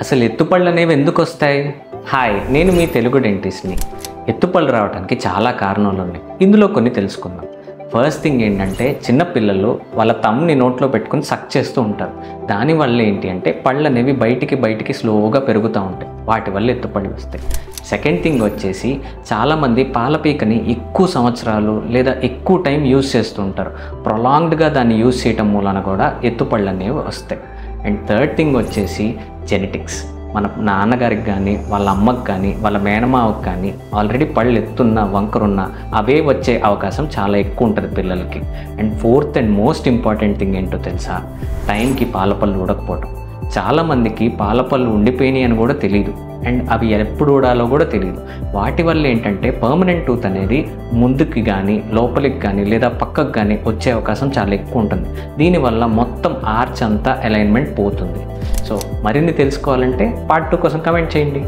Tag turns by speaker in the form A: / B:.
A: అసలు ఎత్తుపళ్ళు అనేవి ఎందుకు వస్తాయి? హాయ్, నేను మీ తెలుగు డెంటిస్ట్ని. ఎత్తుపళ్ళు రావడానికి చాలా కారణాలు ఉన్నాయి. ఇందులో కొన్ని తెలుసుకుందాం. ఫస్ట్ థింగ్ ఏంటంటే, చిన్నపిల్లలు వాళ్ళ తమ్ని నోట్లో పెట్టుకుని సక్ చేస్తూ ఉంటారు. దానివల్ల ఏంటి అంటే పళ్ళు అనేవి బయటికి స్లోగా పెరుగుతూ ఉంటాయి. వాటి వల్ల ఎత్తుపళ్ళు వస్తాయి. సెకండ్ థింగ్ వచ్చేసి, చాలామంది పాలపీకని ఎక్కువ సంవత్సరాలు లేదా ఎక్కువ టైం యూజ్ చేస్తూ ఉంటారు. ప్రొలాంగ్డ్గా దాన్ని యూజ్ చేయటం మూలన కూడా ఎత్తుపళ్ళు అనేవి వస్తాయి. అండ్ థర్డ్ థింగ్ వచ్చేసి జెనెటిక్స్. మన నాన్నగారికి కానీ, వాళ్ళ అమ్మకి కానీ, వాళ్ళ మేనమావకి కానీ ఆల్రెడీ పళ్ళు ఎత్తున్నా వంకరున్నా అవే వచ్చే అవకాశం చాలా ఎక్కువ ఉంటుంది పిల్లలకి. And fourth and most important thing ఏంటో తెలుసా? టైంకి పాలపళ్ళు ఊడకపోవడం. చాలామందికి పాలపళ్ళు ఉండిపోయినాయి అని కూడా తెలియదు. అండ్ అవి ఎప్పుడు ఊడాలో కూడా తెలియదు. వాటి వల్ల ఏంటంటే పర్మనెంట్ టూత్ అనేది ముందుకి కానీ, లోపలికి కానీ, లేదా పక్కకు కానీ వచ్చే అవకాశం చాలా ఎక్కువ ఉంటుంది. దీనివల్ల మొత్తం ఆర్చ్ అంతా అలైన్మెంట్ పోతుంది. సో మరిన్ని తెలుసుకోవాలంటే పార్ట్ 2 కోసం కమెంట్ చేయండి.